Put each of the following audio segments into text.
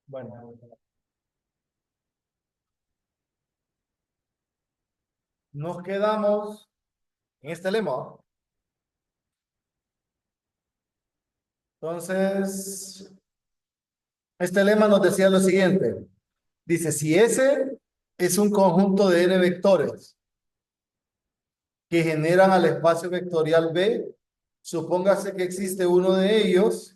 Bueno, nos quedamos en este lema. Entonces, este lema nos decía lo siguiente. Dice, si S es un conjunto de n vectores que generan al espacio vectorial B, supóngase que existe uno de ellos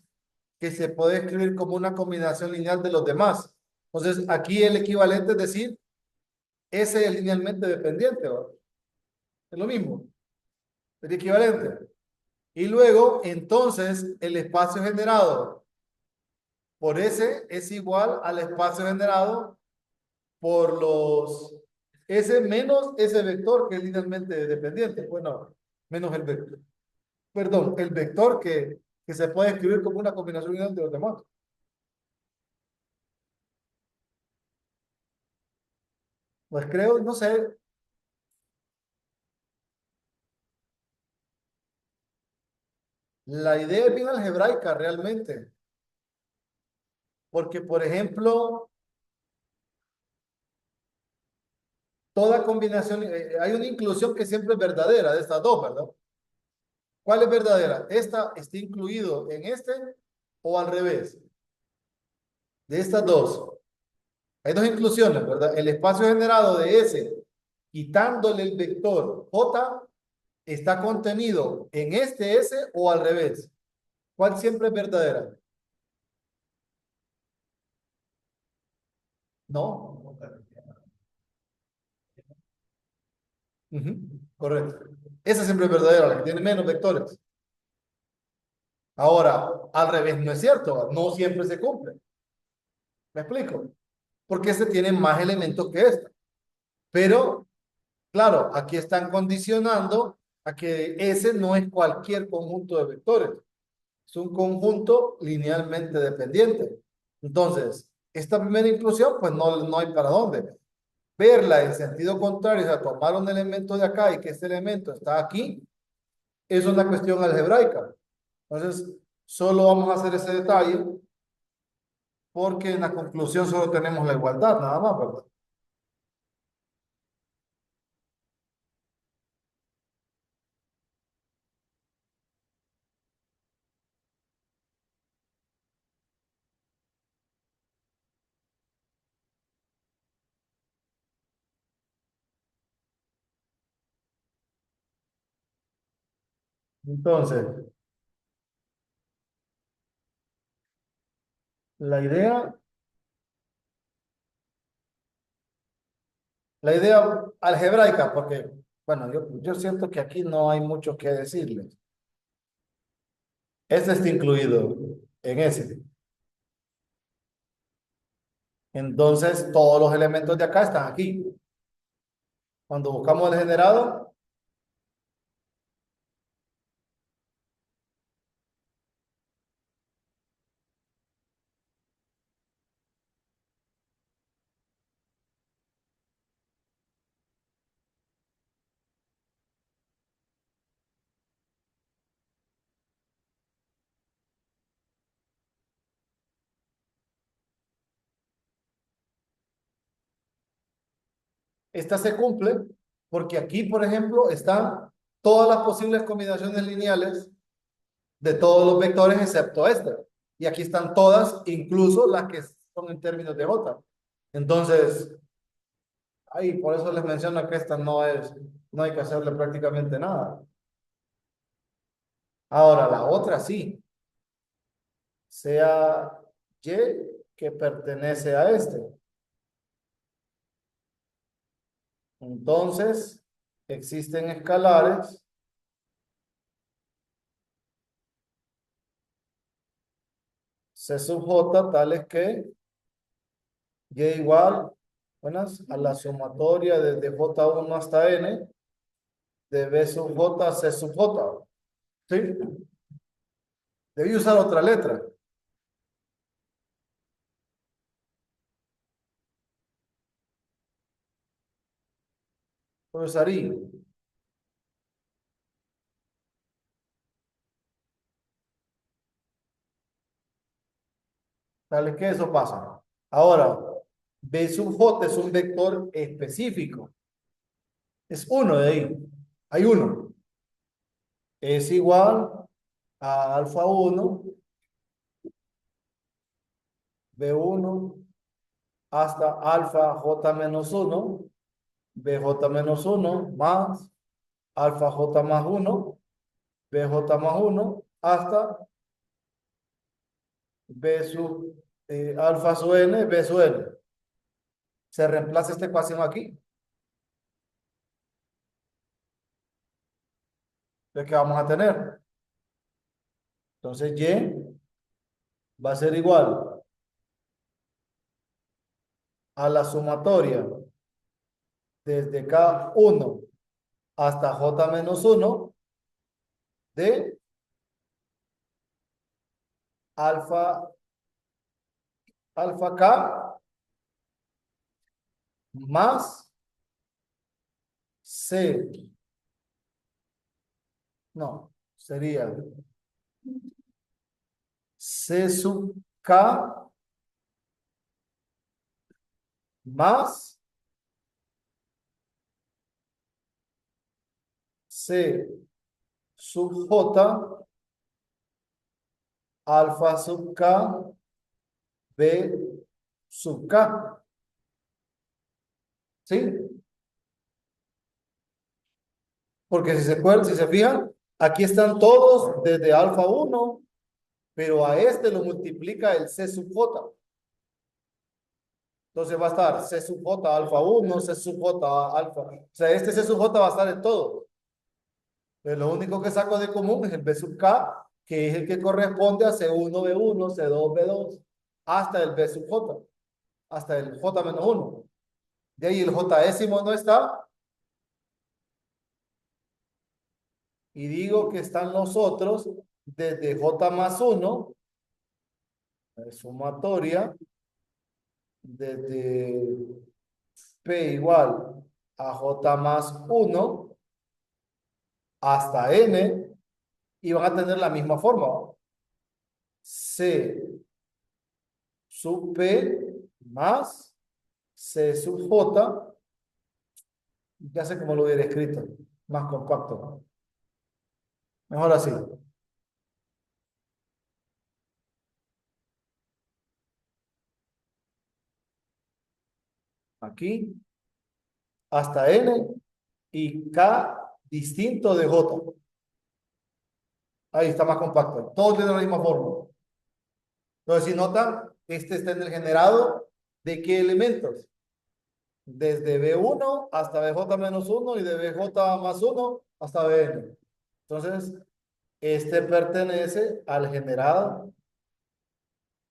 que se puede escribir como una combinación lineal de los demás. Entonces, aquí el equivalente es decir, S es linealmente dependiente, ¿va? Es lo mismo, es equivalente. Y luego, entonces, el espacio generado por S es igual al espacio generado por los S menos ese vector que es linealmente dependiente. Bueno, menos el vector. Perdón, el vector que se puede escribir como una combinación lineal de los demás. Pues creo, no sé, la idea es bien algebraica realmente. Porque, por ejemplo, toda combinación, hay una inclusión que siempre es verdadera de estas dos, ¿verdad? ¿Cuál es verdadera? ¿Esta está incluido en este o al revés? De estas dos. Hay dos inclusiones, ¿verdad? El espacio generado de S, quitándole el vector J, está contenido en este S o al revés. ¿Cuál siempre es verdadera? No. Ujú, correcto. Esa siempre es verdadera, la que tiene menos vectores. Ahora, al revés no es cierto, no siempre se cumple. ¿Me explico? Porque este tiene más elementos que este. Pero, claro, aquí están condicionando a que ese no es cualquier conjunto de vectores. Es un conjunto linealmente dependiente. Entonces, esta primera inclusión, pues no hay para dónde. Verla en sentido contrario, o sea, tomar un elemento de acá y que este elemento está aquí, es una cuestión algebraica. Entonces, solo vamos a hacer ese detalle porque en la conclusión solo tenemos la igualdad, nada más, ¿verdad? Entonces, la idea, la idea algebraica, porque, bueno, yo siento que aquí no hay mucho que decirles. Este está incluido en ese. Entonces, todos los elementos de acá están aquí. Cuando buscamos el generado, esta se cumple porque aquí, por ejemplo, están todas las posibles combinaciones lineales de todos los vectores excepto este. Y aquí están todas, incluso las que son en términos de J. Entonces, ahí por eso les menciono que esta no hay que hacerle prácticamente nada. Ahora, la otra sí, sea Y que pertenece a este. Entonces, existen escalares C sub J tales que Y igual, buenas, a la sumatoria desde J1 hasta N de B sub J a C sub J. ¿Sí? Debí usar otra letra. Usaría. Tales que eso pasa. Ahora, B sub J es un vector específico. Es uno de ahí. Hay uno. Es igual a alfa 1, B1, hasta alfa J menos 1, BJ menos 1, más alfa J más 1, BJ más 1, hasta B sub alfa sub n, B sub n. Se reemplaza esta ecuación aquí. Entonces, ¿qué vamos a tener? Entonces, Y va a ser igual a la sumatoria desde K1 hasta J menos 1 de alfa, alfa K más C. No, sería C sub K más C sub J alfa sub K B sub K. ¿Sí? Porque si se fijan, aquí están todos desde alfa 1, pero a este lo multiplica el C sub J. Entonces va a estar C sub J alfa 1, C sub J alfa. O sea, este C sub J va a estar en todo. Pero lo único que saco de común es el B sub K, que es el que corresponde a C1, B1, C2, B2, hasta el B sub J, hasta el J menos 1. De ahí el J décimo no está. Y digo que están los otros desde J más 1, sumatoria, desde P igual a J más 1 hasta N, y van a tener la misma forma. C sub P más C sub J, ya sé cómo lo hubiera escrito, más compacto. Mejor así. Aquí hasta N y K distinto de J. Ahí está más compacto. Todos tienen la misma forma. Entonces, si notan, este está en el generado de qué elementos. Desde B1 hasta BJ menos 1 y de BJ más 1 hasta BN. Entonces, este pertenece al generado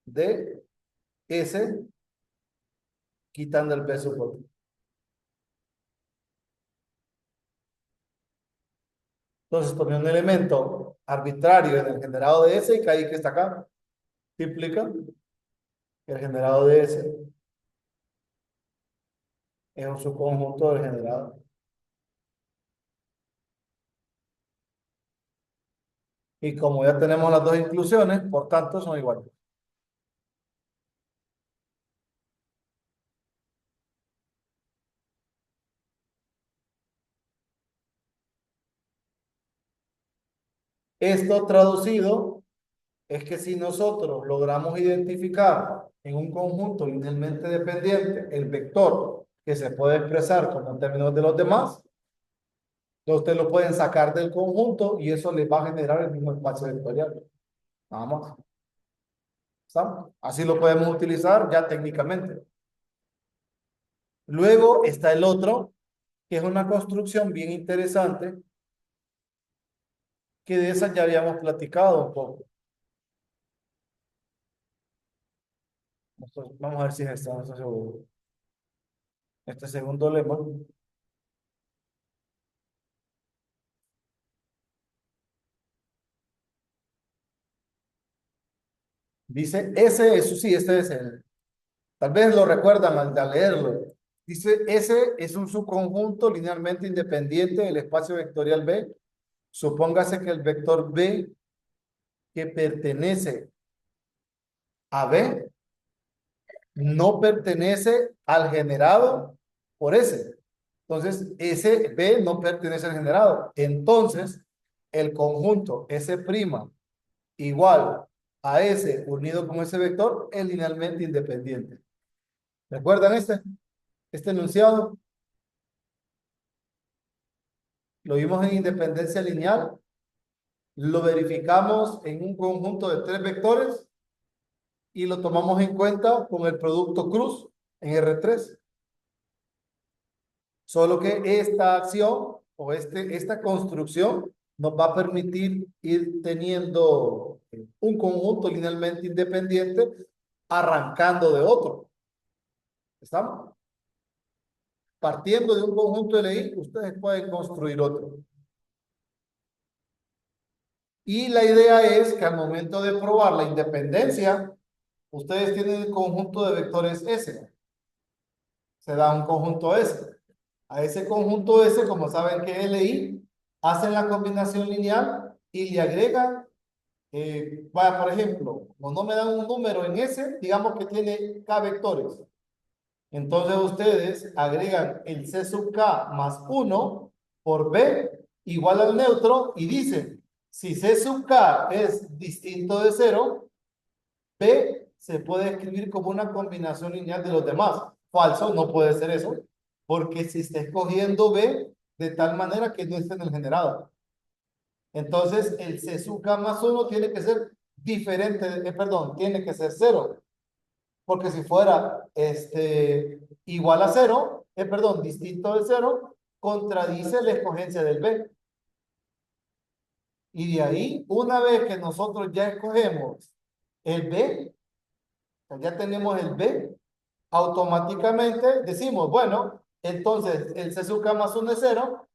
de S quitando el peso por. Entonces, tomé un elemento arbitrario en el generado de S y caí que está acá. ¿Qué implica? Que el generado de S es un subconjunto del generado. Y como ya tenemos las dos inclusiones, por tanto, son iguales. Esto traducido es que si nosotros logramos identificar en un conjunto linealmente dependiente el vector que se puede expresar como en términos de los demás, entonces ustedes lo pueden sacar del conjunto y eso les va a generar el mismo espacio vectorial. Nada más. ¿Está? Así lo podemos utilizar ya técnicamente. Luego está el otro, que es una construcción bien interesante, que de esa ya habíamos platicado un poco. Vamos a ver si es esta, no estoy seguro. Este segundo lema. Dice, ese, eso sí, este es el, tal vez lo recuerdan al leerlo. Dice, ese es un subconjunto linealmente independiente del espacio vectorial B. Supóngase que el vector B que pertenece a B no pertenece al generado por S. Entonces, ese B no pertenece al generado. Entonces, el conjunto S' igual a S unido con ese vector es linealmente independiente. ¿Recuerdan este enunciado? Lo vimos en independencia lineal. Lo verificamos en un conjunto de tres vectores y lo tomamos en cuenta con el producto cruz en R3. Solo que esta acción o esta construcción nos va a permitir ir teniendo un conjunto linealmente independiente arrancando de otro. ¿Estamos? Partiendo de un conjunto LI, ustedes pueden construir otro. Y la idea es que al momento de probar la independencia, ustedes tienen el conjunto de vectores S. Se da un conjunto S. A ese conjunto S, como saben que es LI, hacen la combinación lineal y le agregan, vaya, por ejemplo, como no me dan un número en S, digamos que tiene K vectores. Entonces ustedes agregan el C sub K más 1 por B igual al neutro y dicen, si C sub K es distinto de 0, B se puede escribir como una combinación lineal de los demás. Falso, no puede ser eso, porque si está escogiendo B de tal manera que no esté en el generado. Entonces, el C sub K más 1 tiene que ser diferente, perdón, tiene que ser 0, porque si fuera igual a 0, perdón, distinto de 0, contradice la escogencia del B. Y de ahí, una vez que nosotros ya escogemos el B, ya tenemos el B, automáticamente decimos, bueno, entonces el C sub K más 1 es 0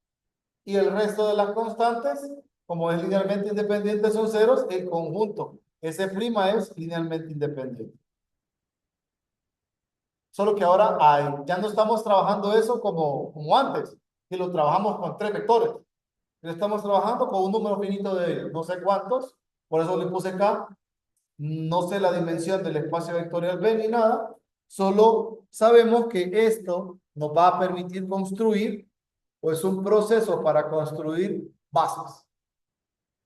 y el resto de las constantes, como es linealmente independiente, son ceros, el conjunto S' es linealmente independiente. Solo que ahora ya no estamos trabajando eso como antes, que lo trabajamos con tres vectores. Ya estamos trabajando con un número finito de ellos, no sé cuántos, por eso le puse K. No sé la dimensión del espacio vectorial B ni nada, solo sabemos que esto nos va a permitir construir, pues un proceso para construir bases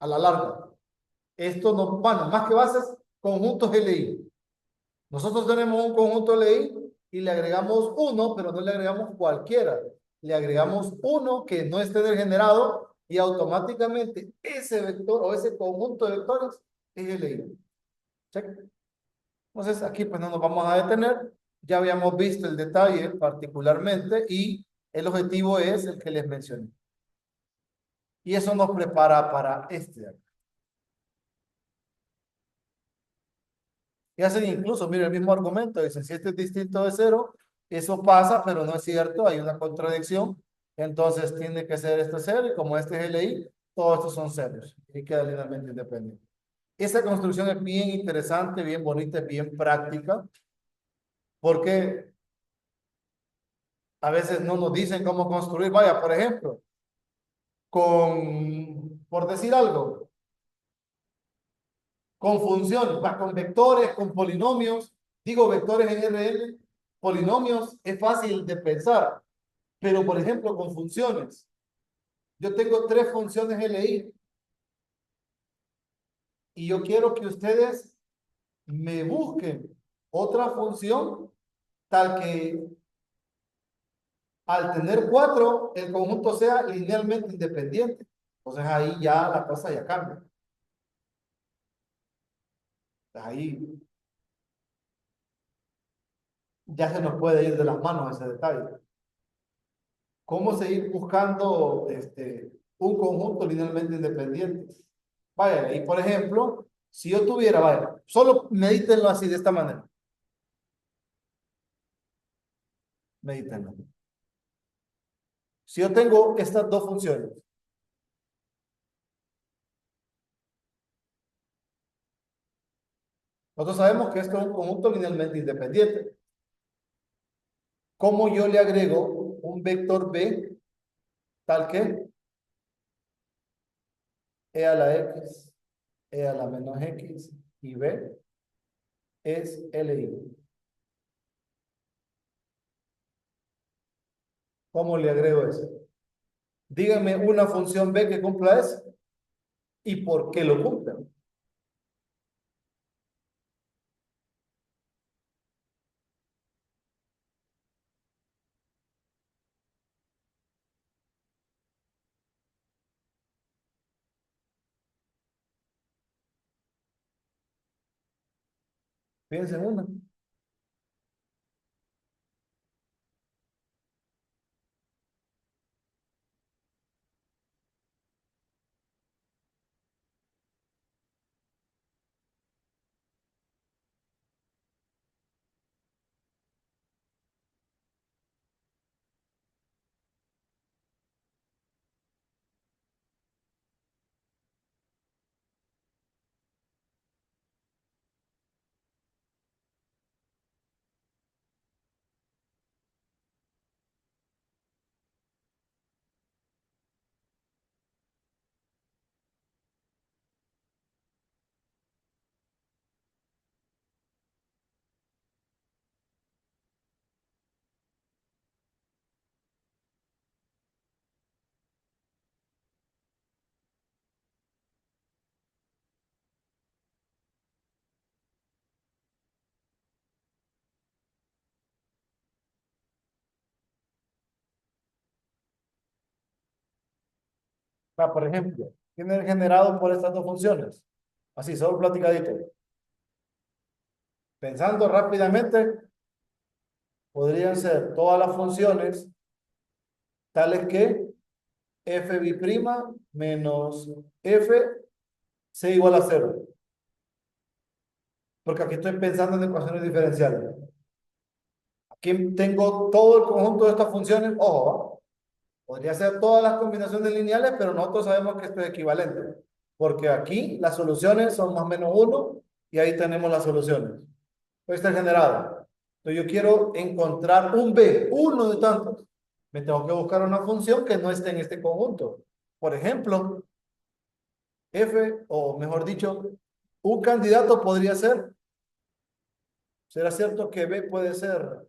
a la larga. Esto nos, bueno, más que bases, conjuntos LI. Nosotros tenemos un conjunto LI y le agregamos uno, pero no le agregamos cualquiera. Le agregamos uno que no esté degenerado y automáticamente ese vector o ese conjunto de vectores es LI. Check. Entonces, aquí pues no nos vamos a detener. Ya habíamos visto el detalle particularmente y el objetivo es el que les mencioné. Y eso nos prepara para este de acá. Y hacen incluso, mire, el mismo argumento. Dicen, si este es distinto de 0, eso pasa, pero no es cierto. Hay una contradicción. Entonces, tiene que ser este 0 y como este es LI, todos estos son ceros. Y queda linealmente independiente. Esa construcción es bien interesante, bien bonita, bien práctica, porque a veces no nos dicen cómo construir. Vaya, por ejemplo, por decir algo, con funciones, va, con vectores, con polinomios, digo vectores en RL, polinomios es fácil de pensar, pero por ejemplo con funciones, yo tengo tres funciones LI y yo quiero que ustedes me busquen otra función tal que al tener cuatro, el conjunto sea linealmente independiente. Entonces ahí ya la cosa ya cambia. Ahí ya se nos puede ir de las manos ese detalle. ¿Cómo seguir buscando un conjunto linealmente independiente? Vaya, y por ejemplo, si yo tuviera, vaya, solo medítenlo así de esta manera. Medítenlo. Si yo tengo estas dos funciones, nosotros sabemos que esto es un conjunto linealmente independiente. ¿Cómo yo le agrego un vector B tal que E a la X, E a la menos X y B es LI? ¿Cómo le agrego eso? Dígame una función B que cumpla eso y por qué lo cumple. Piensen en una. Por ejemplo, tiene generado por estas dos funciones. Así, solo platicadito. Pensando rápidamente, podrían ser todas las funciones tales que f b' menos f c igual a cero. Porque aquí estoy pensando en ecuaciones diferenciales. Aquí tengo todo el conjunto de estas funciones. Ojo, ¿va? Podría ser todas las combinaciones lineales, pero nosotros sabemos que esto es equivalente. Porque aquí las soluciones son más o menos uno y ahí tenemos las soluciones. Esto está generado. Entonces yo quiero encontrar un b, uno de tantos. Me tengo que buscar una función que no esté en este conjunto. Por ejemplo, f, o mejor dicho, un candidato podría ser, ¿será cierto que b puede ser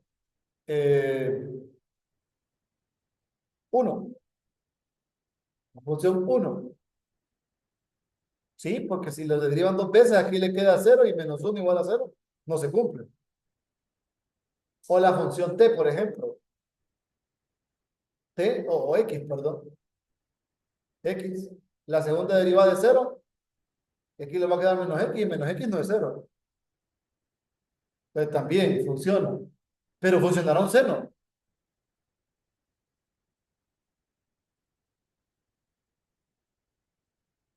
eh, 1? La función uno. Sí, porque si lo derivan dos veces, aquí le queda cero y menos uno igual a cero. No se cumple. O la función t, por ejemplo. T o x, perdón. X. La segunda derivada de cero. Aquí le va a quedar menos x y menos x no es cero. Pues también funciona. Pero funcionará un seno.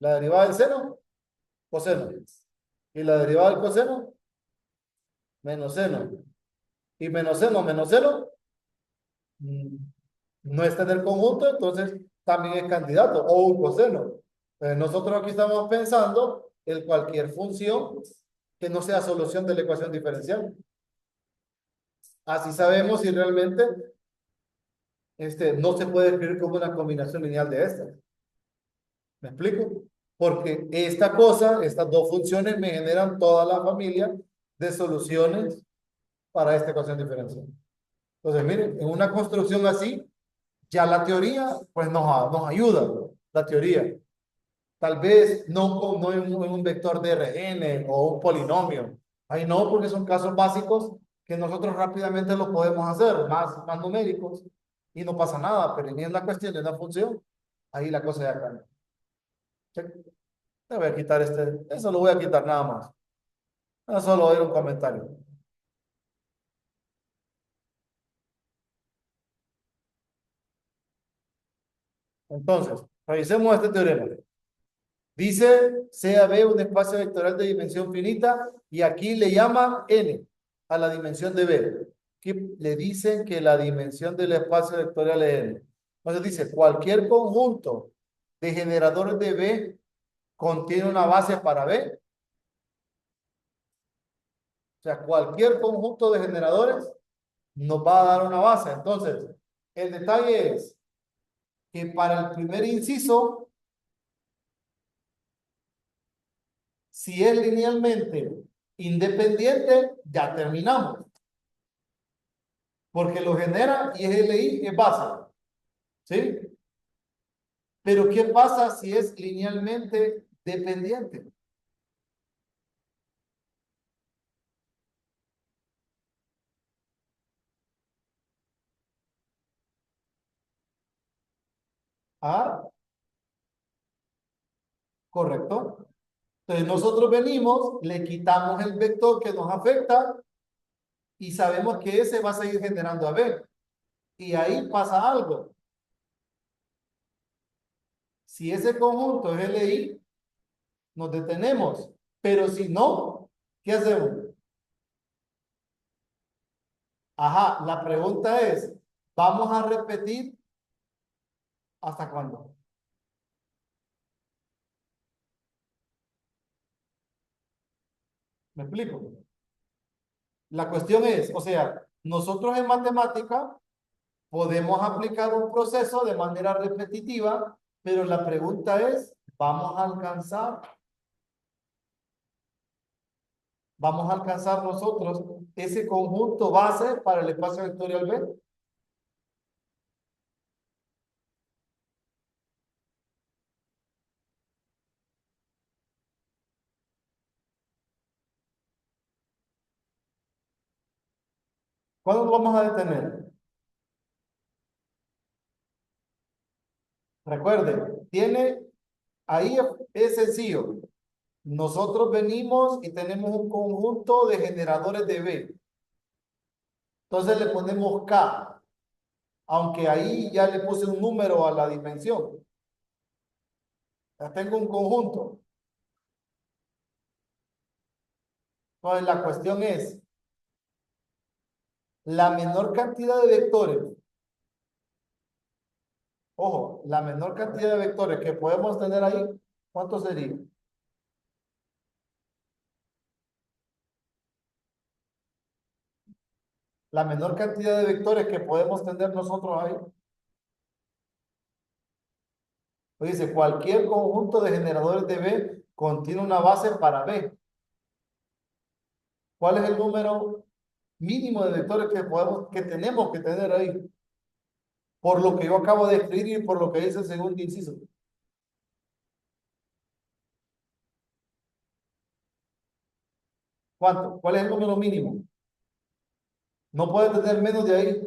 La derivada del seno, coseno. Y la derivada del coseno, menos seno. Y menos seno, mm, no está en el conjunto, entonces también es candidato o un coseno. Nosotros aquí estamos pensando en cualquier función que no sea solución de la ecuación diferencial. Así sabemos si realmente no se puede escribir como una combinación lineal de estas. ¿Me explico? Porque esta cosa, estas dos funciones me generan toda la familia de soluciones para esta ecuación diferencial. Entonces, miren, en una construcción así, ya la teoría, pues nos ayuda, la teoría. Tal vez no en un vector de Rn o un polinomio. Ahí no, porque son casos básicos que nosotros rápidamente los podemos hacer, más numéricos, y no pasa nada, pero en la cuestión de una función, ahí la cosa ya cambia. Check. Le voy a quitar eso lo voy a quitar nada más. Solo voy a ir un comentario. Entonces, revisemos este teorema. Dice sea B un espacio vectorial de dimensión finita y aquí le llama N a la dimensión de B. Que le dicen que la dimensión del espacio vectorial es N. Entonces dice cualquier conjunto de generadores de B contiene una base para B. O sea, cualquier conjunto de generadores nos va a dar una base. Entonces, el detalle es que para el primer inciso, si es linealmente independiente, ya terminamos. Porque lo genera y es LI, es base. ¿Sí? Pero ¿qué pasa si es linealmente dependiente? Ah, correcto. Entonces nosotros venimos, le quitamos el vector que nos afecta y sabemos que ese va a seguir generando a B. Y ahí pasa algo. Si ese conjunto es LI, nos detenemos. Pero si no, ¿qué hacemos? Ajá, la pregunta es, ¿vamos a repetir hasta cuándo? ¿Me explico? La cuestión es, o sea, nosotros en matemática podemos aplicar un proceso de manera repetitiva, pero la pregunta es, ¿vamos a alcanzar nosotros ese conjunto base para el espacio vectorial B? ¿Cuándo lo vamos a detener? Recuerde, ahí es sencillo. Nosotros venimos y tenemos un conjunto de generadores de B. Entonces le ponemos K, aunque ahí ya le puse un número a la dimensión. Ya tengo un conjunto. Entonces la cuestión es, la menor cantidad de vectores, ojo, la menor cantidad de vectores que podemos tener ahí, ¿cuánto sería? La menor cantidad de vectores que podemos tener nosotros ahí. Pues dice, cualquier conjunto de generadores de B contiene una base para B. ¿Cuál es el número mínimo de vectores que tenemos que tener ahí? Por lo que yo acabo de escribir y por lo que dice el segundo inciso. ¿Cuánto? ¿Cuál es el número mínimo? No puede tener menos de ahí.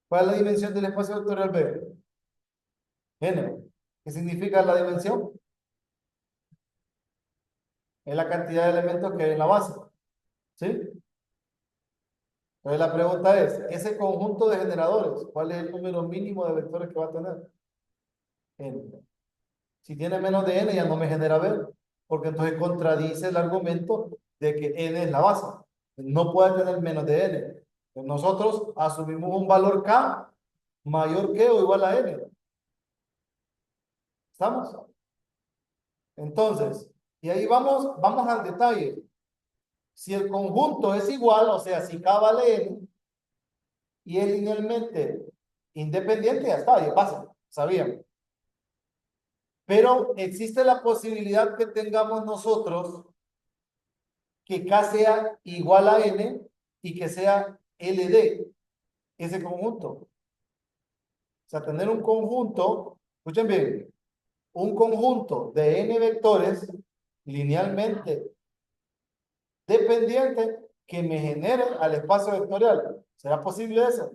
¿Cuál es la dimensión del espacio vectorial B? N. ¿Qué significa la dimensión? Es la cantidad de elementos que hay en la base. ¿Sí? Entonces la pregunta es, ese conjunto de generadores, ¿cuál es el número mínimo de vectores que va a tener? N. Si tiene menos de n, ya no me genera B, porque entonces contradice el argumento de que n es la base. No puede tener menos de n. Nosotros asumimos un valor k mayor que o igual a n. ¿Estamos? Entonces, y ahí vamos al detalle. Si el conjunto es igual, o sea, si k vale n y es linealmente independiente, ya está, ya pasa, sabían. Pero existe la posibilidad que tengamos nosotros que K sea igual a N y que sea LD, ese conjunto. O sea, tener un conjunto, escuchen bien, un conjunto de N vectores linealmente dependiente que me genere al espacio vectorial. ¿Será posible eso?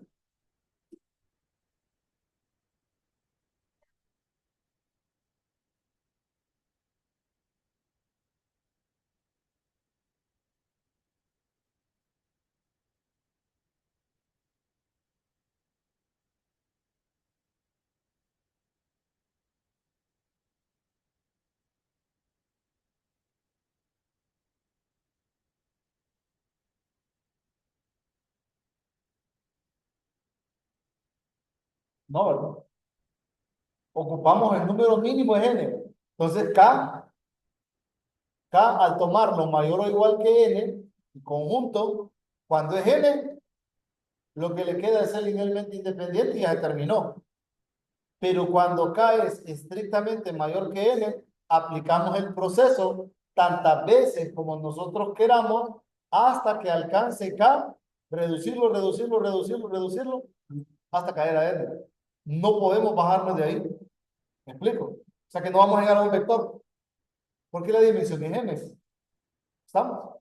No, ¿verdad? Ocupamos el número mínimo de N. Entonces, K al tomarlo mayor o igual que N, el conjunto, cuando es N, lo que le queda es ser linealmente independiente y ya se terminó. Pero cuando K es estrictamente mayor que N, aplicamos el proceso tantas veces como nosotros queramos hasta que alcance K, reducirlo, reducirlo, reducirlo, reducirlo, hasta caer a N. No podemos bajarnos de ahí. ¿Me explico? O sea que no vamos a llegar a un vector, porque la dimensión es M. ¿Estamos?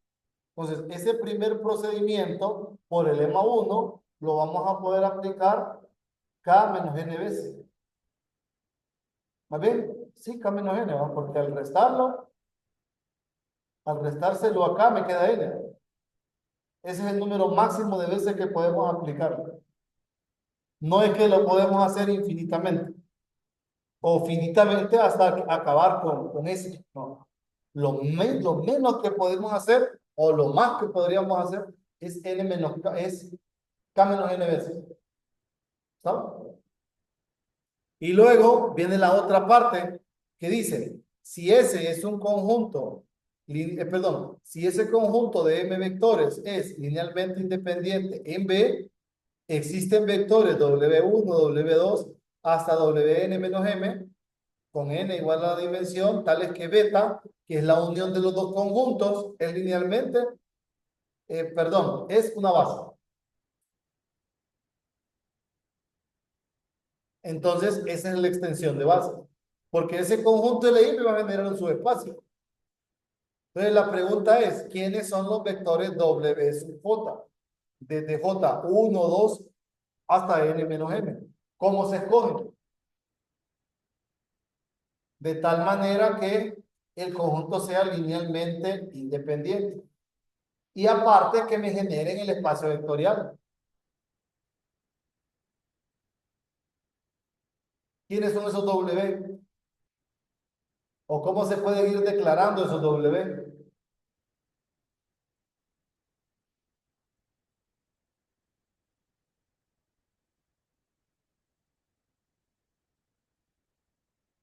Entonces, ese primer procedimiento por el lema 1 lo vamos a poder aplicar K menos N veces. ¿Más bien? Sí, K menos N, ¿va? Porque al restárselo acá me queda N. Ese es el número máximo de veces que podemos aplicar. No es que lo podemos hacer infinitamente o finitamente hasta acabar con ese. No. Lo menos que podemos hacer o lo más que podríamos hacer es N menos K, es K menos N veces. ¿Sabes? Y luego viene la otra parte que dice, si ese es un conjunto, perdón, si ese conjunto de M vectores es linealmente independiente en B, existen vectores W1, W2 hasta Wn menos M, con N igual a la dimensión, tales que beta, que es la unión de los dos conjuntos, es linealmente, perdón, es una base. Entonces, esa es la extensión de base. Porque ese conjunto LI va a generar un subespacio. Entonces, la pregunta es, ¿quiénes son los vectores W sub J? Desde J1, 2 hasta N menos M. ¿Cómo se escogen? De tal manera que el conjunto sea linealmente independiente. Y aparte que me generen el espacio vectorial. ¿Quiénes son esos W? ¿O cómo se pueden ir declarando esos W?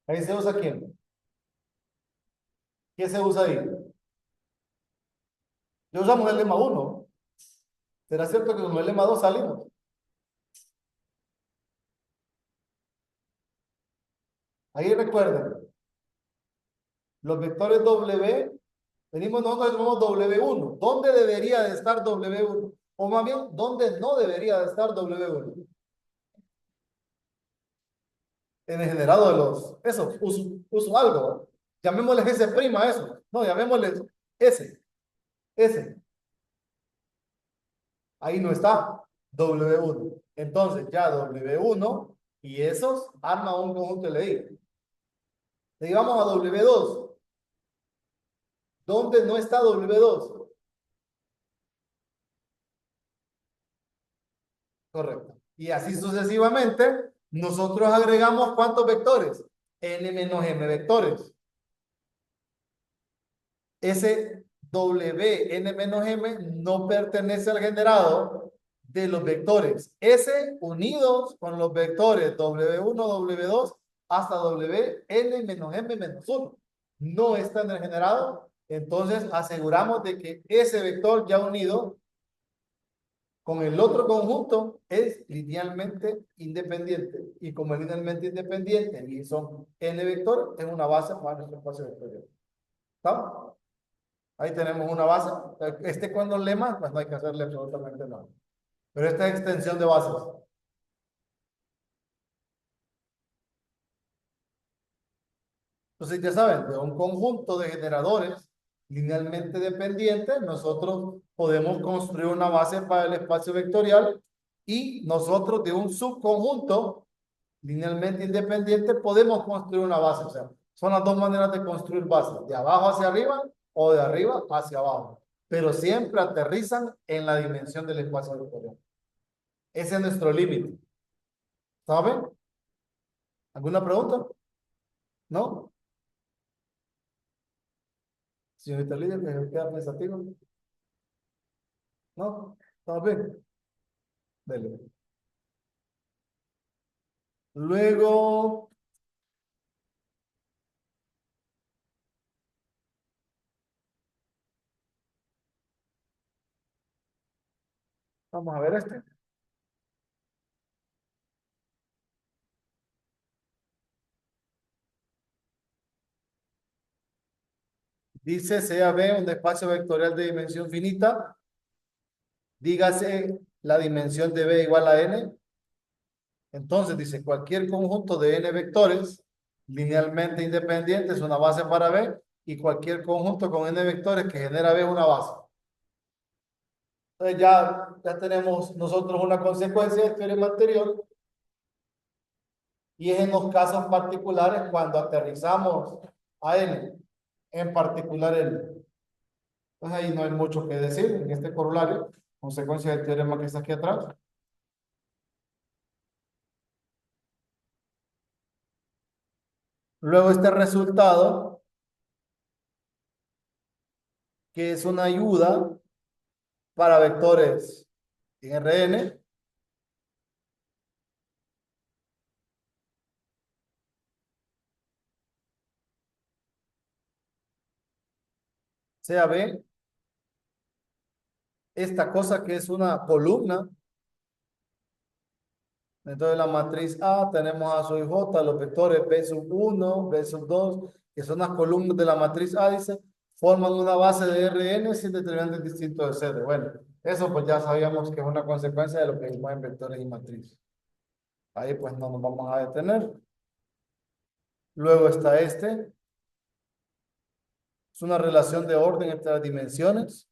Ahí se usa quién. ¿Qué se usa ahí? Yo usamos el lema 1. ¿Será cierto que con el lema 2 salimos? Ahí recuerden, los vectores W, venimos nosotros y tomamos W1. ¿Dónde debería de estar W1? O más bien, ¿dónde no debería de estar W1? En el generado de los, eso, uso algo, ¿no? Llamémosle S' a eso. No, llamémosle S. Ahí no está W1. Entonces ya W1 y esos arman un conjunto LI. Le llevamos a W2. ¿Dónde no está W2? Correcto. Y así sucesivamente, nosotros agregamos ¿cuántos vectores? N menos M vectores. Ese W, N menos M, no pertenece al generado de los vectores S unidos con los vectores W1, W2 hasta W, N menos M menos 1. No está en el generado. Entonces aseguramos de que ese vector ya unido con el otro conjunto es linealmente independiente. Y como es linealmente independiente y son n vectores, es una base para nuestro espacio vectorial. ¿Está? Ahí tenemos una base. Con los lemas, pues no hay que hacerle absolutamente nada. Pero esta es extensión de bases. Entonces, ya saben, de un conjunto de generadores linealmente dependientes, nosotros podemos construir una base para el espacio vectorial y nosotros de un subconjunto linealmente independiente podemos construir una base. O sea, son las dos maneras de construir bases, de abajo hacia arriba o de arriba hacia abajo. Pero siempre aterrizan en la dimensión del espacio vectorial. Ese es nuestro límite. ¿Saben? ¿Alguna pregunta? ¿No? Señorita Lidia, ¿te queda pensativo? ¿No? ¿Estamos bien? Dele. Luego, vamos a ver este. Dice sea B un espacio vectorial de dimensión finita. Dígase la dimensión de B igual a n. Entonces dice cualquier conjunto de n vectores linealmente independiente es una base para B y cualquier conjunto con n vectores que genera B es una base. Entonces ya tenemos nosotros una consecuencia del teorema anterior y es en los casos particulares cuando aterrizamos a n, en particular n. Entonces ahí no hay mucho que decir en este corolario, consecuencia del teorema que está aquí atrás. Luego este resultado, que es una ayuda para vectores en Rn, sea B, esta cosa que es una columna. Entonces la matriz A tenemos a sub J, los vectores B sub 1, B sub 2, que son las columnas de la matriz A, dice, forman una base de Rn sin determinantes distintos de CD. Bueno, eso pues ya sabíamos que es una consecuencia de lo que vimos en vectores y matriz. Ahí pues no nos vamos a detener. Luego está este. Es una relación de orden entre las dimensiones.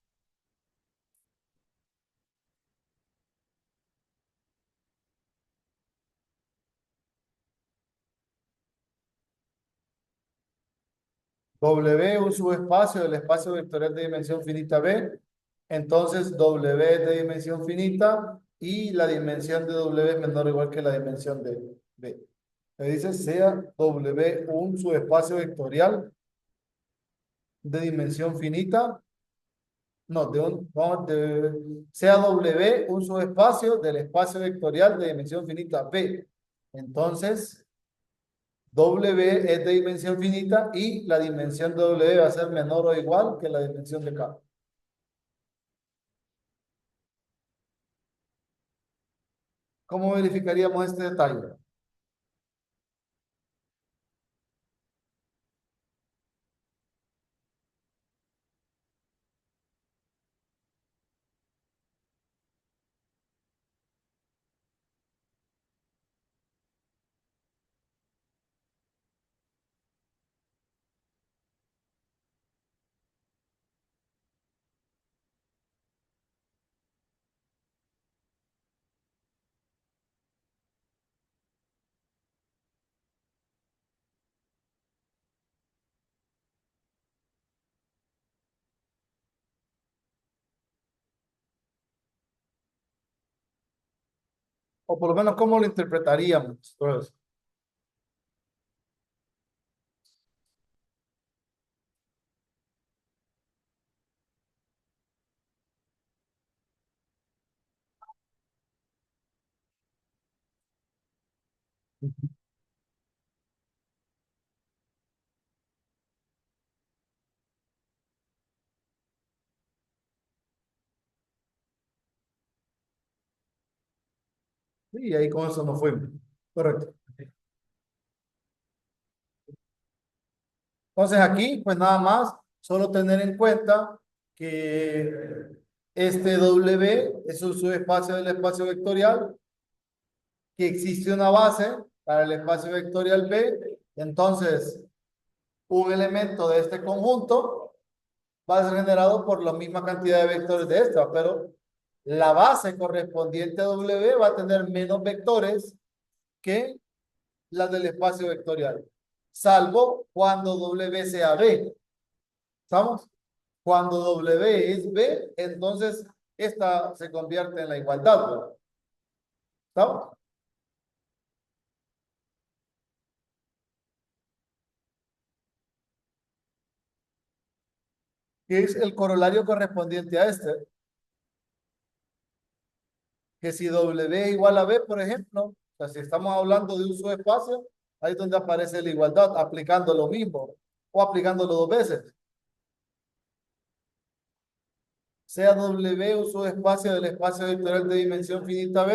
W, un subespacio del espacio vectorial de dimensión finita B. Entonces, W es de dimensión finita y la dimensión de W es menor o igual que la dimensión de B. Me dice, sea W un subespacio vectorial de dimensión finita. No, sea W un subespacio del espacio vectorial de dimensión finita B. Entonces, W es de dimensión finita y la dimensión de W va a ser menor o igual que la dimensión de K. ¿Cómo verificaríamos este detalle? O por lo menos, ¿cómo lo interpretaríamos? Pues, y ahí con eso nos fuimos. Correcto. Entonces aquí, pues nada más, solo tener en cuenta que este W es un subespacio del espacio vectorial, que existe una base para el espacio vectorial B, entonces un elemento de este conjunto va a ser generado por la misma cantidad de vectores de esta, pero la base correspondiente a W va a tener menos vectores que la del espacio vectorial, salvo cuando W sea B. ¿Estamos? Cuando W es B, entonces esta se convierte en la igualdad, ¿verdad? ¿Estamos? Que es el corolario correspondiente a este, que si W igual a B, por ejemplo, o sea, si estamos hablando de un subespacio, ahí es donde aparece la igualdad, aplicando lo mismo o aplicándolo dos veces. Sea W un subespacio del espacio vectorial de dimensión finita B,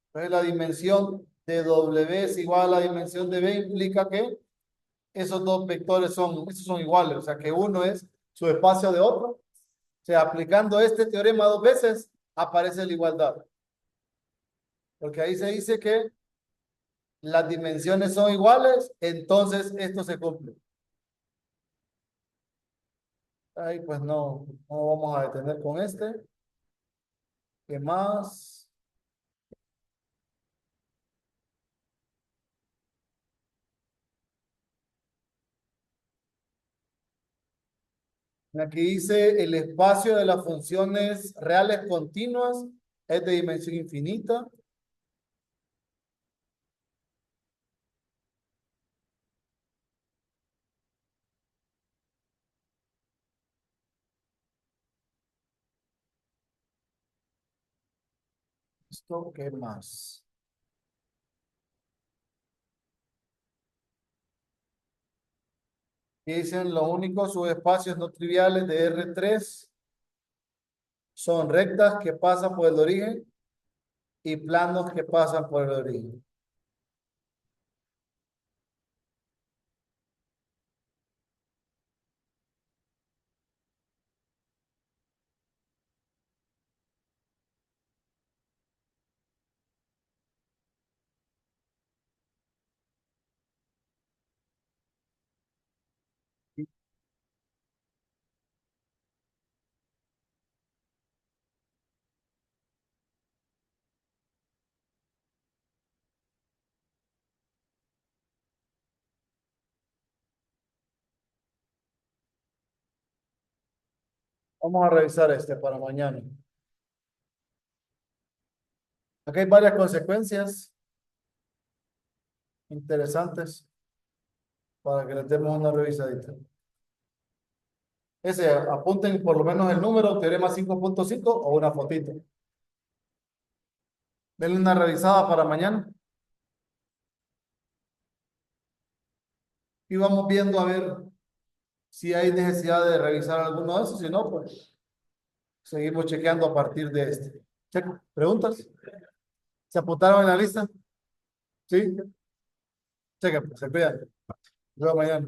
entonces la dimensión de W es igual a la dimensión de B, implica que esos dos vectores esos son iguales, o sea que uno es su espacio de otro. O sea, aplicando este teorema dos veces, aparece la igualdad. Porque ahí se dice que las dimensiones son iguales, entonces esto se cumple. Ahí pues no vamos a detener con este. ¿Qué más? Aquí dice el espacio de las funciones reales continuas es de dimensión infinita. ¿Esto qué más? Aquí dicen los únicos subespacios no triviales de R3 son rectas que pasan por el origen y planos que pasan por el origen. Vamos a revisar este para mañana. Aquí hay varias consecuencias interesantes para que les demos una revisadita. Ese, apunten por lo menos el número, teorema 5.5 o una fotito. Denle una revisada para mañana y vamos viendo a ver si hay necesidad de revisar alguno de esos. Si no, pues seguimos chequeando a partir de este. ¿Preguntas? ¿Se apuntaron en la lista? Sí. Chequen, pues, se cuidan. Nos vemos mañana.